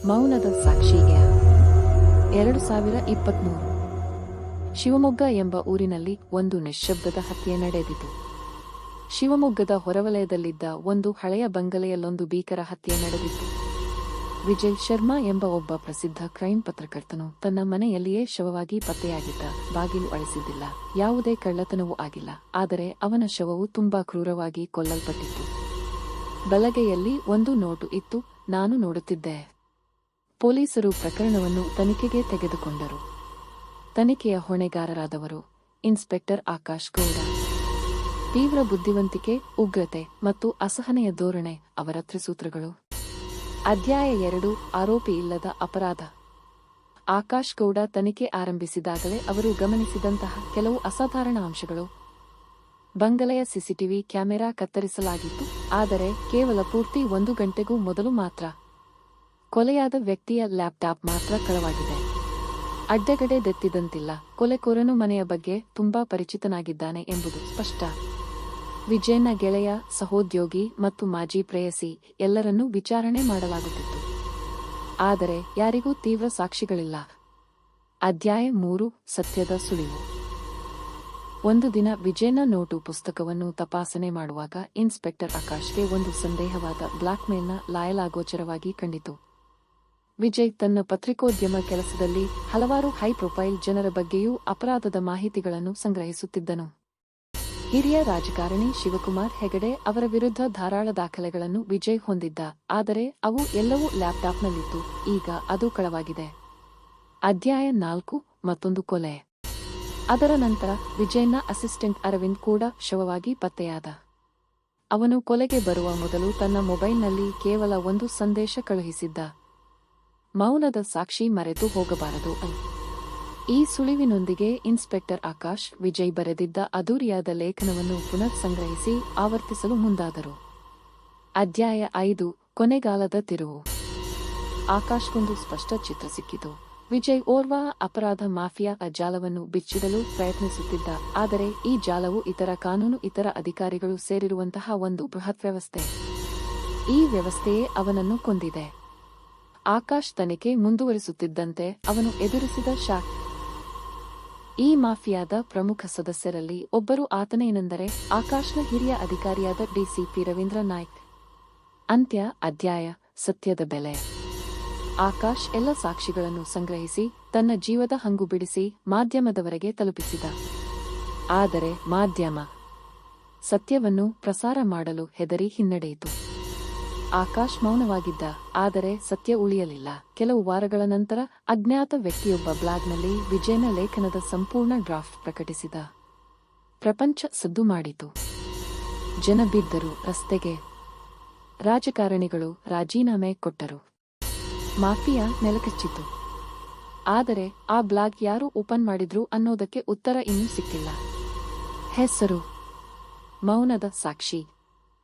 ಮೌನದ ಸಾಕ್ಷಿಗೆ 2023 ಶಿವಮೊಗ್ಗ ಎಂಬ ಊರಿನಲ್ಲಿ ಒಂದು ನಿಶ್ಶಬ್ದದ ಹತ್ಯೆ ನಡೆದಿತು. ಶಿವಮೊಗ್ಗದ ಹೊರವಲಯದಲ್ಲಿದ್ದ ಒಂದು ಹಳೆಯ ಬಂಗಲೆಯಲ್ಲೊಂದು ಭೀಕರ ಹತ್ಯೆ ನಡೆದಿತ್ತು. ವಿಜಯ್ ಶರ್ಮಾ ಎಂಬ ಒಬ್ಬ ಪ್ರಸಿದ್ಧ ಕ್ರೈಮ್ ಪತ್ರಕರ್ತನು ತನ್ನ ಮನೆಯಲ್ಲಿಯೇ ಶವವಾಗಿ ಪತ್ತೆಯಾಗಿದ್ದ. ಬಾಗಿಲು ಅಳಿಸಿದ್ದಿಲ್ಲ, ಯಾವುದೇ ಕಳ್ಳತನವೂ ಆಗಿಲ್ಲ. ಆದರೆ ಅವನ ಶವವು ತುಂಬಾ ಕ್ರೂರವಾಗಿ ಕೊಲ್ಲಲ್ಪಟ್ಟಿತ್ತು. ಬಲಗೈಯಲ್ಲಿ ಒಂದು ನೋಟು ಇತ್ತು. ನಾನು ನೋಡುತ್ತಿದ್ದೆ. ಪೊಲೀಸರು ಪ್ರಕರಣವನ್ನು ತನಿಖೆಗೆ ತೆಗೆದುಕೊಂಡರು. ತನಿಖೆಯ ಹೊಣೆಗಾರರಾದವರು ಇನ್ಸ್ಪೆಕ್ಟರ್ ಆಕಾಶ್ ಗೌಡ. ತೀವ್ರ ಬುದ್ಧಿವಂತಿಕೆ, ಉಗ್ರತೆ ಮತ್ತು ಅಸಹನೆಯ ಧೋರಣೆ ಅವರ ತ್ರಿಸೂತ್ರಗಳು. ಅಧ್ಯಾಯ 2 ಆರೋಪಿ ಇಲ್ಲದ ಅಪರಾಧ. ಆಕಾಶ್ ಗೌಡ ತನಿಖೆ ಆರಂಭಿಸಿದಾಗಲೇ ಅವರು ಗಮನಿಸಿದಂತಹ ಕೆಲವು ಅಸಾಧಾರಣ ಅಂಶಗಳು. ಬಂಗಲೆಯ ಸಿಸಿಟಿವಿ ಕ್ಯಾಮೆರಾ ಕತ್ತರಿಸಲಾಗಿತ್ತು, ಆದರೆ ಕೇವಲ ಪೂರ್ತಿ 1 ಗಂಟೆಗೂ ಮೊದಲು ಮಾತ್ರ. ಕೊಲೆಯಾದ ವ್ಯಕ್ತಿಯ ಲ್ಯಾಪ್ಟಾಪ್ ಮಾತ್ರ ಕಳವಾಗಿದೆ. ಅಡ್ಡಗಡೆ ದೆತ್ತಿದಂತಿಲ್ಲ. ಕೊಲೆಕೋರನು ಮನೆಯ ಬಗ್ಗೆ ತುಂಬಾ ಪರಿಚಿತನಾಗಿದ್ದಾನೆ ಎಂಬುದು ಸ್ಪಷ್ಟ. ವಿಜಯ್ನ ಗೆಳೆಯ, ಸಹೋದ್ಯೋಗಿ ಮತ್ತು ಮಾಜಿ ಪ್ರೇಯಸಿ ಎಲ್ಲರನ್ನೂ ವಿಚಾರಣೆ ಮಾಡಲಾಗುತ್ತಿತ್ತು. ಆದರೆ ಯಾರಿಗೂ ತೀವ್ರ ಸಾಕ್ಷಿಗಳಿಲ್ಲ. ಅಧ್ಯಾಯ 3 ಸತ್ಯದ ಸುಳಿವು. ಒಂದು ದಿನ ವಿಜಯ್ನ ನೋಟು ಪುಸ್ತಕವನ್ನು ತಪಾಸಣೆ ಮಾಡುವಾಗ ಇನ್ಸ್ಪೆಕ್ಟರ್ ಆಕಾಶ್ಗೆ ಒಂದು ಸಂದೇಹವಾದ ಬ್ಲಾಕ್ಮೇಲ್ನ ಲಾಯಲಾಗೋಚರವಾಗಿ ಕಂಡಿತು. ವಿಜಯ್ ತನ್ನ ಪತ್ರಿಕೋದ್ಯಮ ಕೆಲಸದಲ್ಲಿ ಹಲವಾರು ಹೈ ಪ್ರೊಫೈಲ್ ಜನರ ಬಗ್ಗೆಯೂ ಅಪರಾಧದ ಮಾಹಿತಿಗಳನ್ನು ಸಂಗ್ರಹಿಸುತ್ತಿದ್ದನು. ಹಿರಿಯ ರಾಜಕಾರಣಿ ಶಿವಕುಮಾರ್ ಹೆಗಡೆ ಅವರ ವಿರುದ್ಧ ಧಾರಾಳ ದಾಖಲೆಗಳನ್ನು ವಿಜಯ್ ಹೊಂದಿದ್ದ. ಆದರೆ ಅವು ಎಲ್ಲವೂ ಲ್ಯಾಪ್ಟಾಪ್ನಲ್ಲಿತ್ತು. ಈಗ ಅದು ಕಳವಾಗಿದೆ. ಅಧ್ಯಾಯ 4 ಮತ್ತೊಂದು ಕೊಲೆ. ಅದರ ನಂತರ ವಿಜಯ್ನ ಅಸಿಸ್ಟೆಂಟ್ ಅರವಿಂದ್ ಕೂಡ ಶವವಾಗಿ ಪತ್ತೆಯಾದ. ಅವನು ಕೊಲೆಗೆ ಬರುವ ಮೊದಲು ತನ್ನ ಮೊಬೈಲ್ನಲ್ಲಿ ಕೇವಲ ಒಂದು ಸಂದೇಶ ಕಳುಹಿಸಿದ್ದ. ಮೌನದ ಸಾಕ್ಷಿ ಮರೆತು ಹೋಗಬಾರದು. ಈ ಸುಳಿವಿನೊಂದಿಗೆ ಇನ್ಸ್ಪೆಕ್ಟರ್ ಆಕಾಶ್ ವಿಜಯ್ ಬರೆದಿದ್ದ ಅಧೂರಿಯಾದ ಲೇಖನವನ್ನು ಪುನರ್ ಸಂಗ್ರಹಿಸಿ ಆವರ್ತಿಸಲು ಮುಂದಾದರು. ಅಧ್ಯಾಯ 5 ಕೊನೆಗಾಲದ ತಿರುವು. ಆಕಾಶ್ಗೊಂದು ಸ್ಪಷ್ಟ ಚಿತ್ರ ಸಿಕ್ಕಿತು. ವಿಜಯ್ ಓರ್ವ ಅಪರಾಧ ಮಾಫಿಯಾ ಜಾಲವನ್ನು ಬಿಚ್ಚಿಡಲು ಪ್ರಯತ್ನಿಸುತ್ತಿದ್ದ. ಆದರೆ ಈ ಜಾಲವು ಇತರ ಕಾನೂನು ಇತರ ಅಧಿಕಾರಿಗಳು ಸೇರಿರುವಂತಹ ಒಂದು ಬೃಹತ್ ವ್ಯವಸ್ಥೆ. ಈ ವ್ಯವಸ್ಥೆಯೇ ಅವನನ್ನು ಕೊಂದಿದೆ. ಆಕಾಶ್ ತನಿಖೆ ಮುಂದುವರಿಸುತ್ತಿದ್ದಂತೆ ಅವನು ಎದುರಿಸಿದ ಶಾಕ್. ಈ ಮಾಫಿಯಾದ ಪ್ರಮುಖ ಸದಸ್ಯರಲ್ಲಿ ಒಬ್ಬರು ಆತನೇನೆಂದರೆ ಆಕಾಶ್ನ ಹಿರಿಯ ಅಧಿಕಾರಿಯಾದ ಡಿಸಿಪಿ ರವೀಂದ್ರ ನಾಯ್ಕ್. ಅಂತ್ಯ. ಅಧ್ಯಾಯ ಸತ್ಯದ ಬೆಲೆ. ಆಕಾಶ್ ಎಲ್ಲ ಸಾಕ್ಷಿಗಳನ್ನು ಸಂಗ್ರಹಿಸಿ ತನ್ನ ಜೀವದ ಹಂಗು ಬಿಡಿಸಿ ಮಾಧ್ಯಮದವರೆಗೆ ತಲುಪಿಸಿದ. ಆದರೆ ಮಾಧ್ಯಮ ಸತ್ಯವನ್ನು ಪ್ರಸಾರ ಮಾಡಲು ಹೆದರಿ ಹಿನ್ನಡೆಯಿತು. ಆಕಾಶ್ ಮೌನವಾಗಿದ್ದ. ಆದರೆ ಸತ್ಯ ಉಳಿಯಲಿಲ್ಲ. ಕೆಲವು ವಾರಗಳ ನಂತರ ಅಜ್ಞಾತ ವ್ಯಕ್ತಿಯೊಬ್ಬ ಬ್ಲಾಗ್ನಲ್ಲಿ ವಿಜಯ್ನ ಲೇಖನದ ಸಂಪೂರ್ಣ ಡ್ರಾಫ್ಟ್ ಪ್ರಕಟಿಸಿದ. ಪ್ರಪಂಚ ಸದ್ದು ಮಾಡಿತು. ಜನ ಬಿದ್ದರು ರಸ್ತೆಗೆ. ರಾಜಕಾರಣಿಗಳು ರಾಜೀನಾಮೆ ಕೊಟ್ಟರು. ಮಾಫಿಯಾ ನೆಲಕಚ್ಚಿತು. ಆದರೆ ಆ ಬ್ಲಾಗ್ ಯಾರು ಓಪನ್ ಮಾಡಿದ್ರು ಅನ್ನೋದಕ್ಕೆ ಉತ್ತರ ಇನ್ನೂ ಸಿಕ್ಕಿಲ್ಲ. ಹೆಸರು: ಮೌನದ ಸಾಕ್ಷಿ.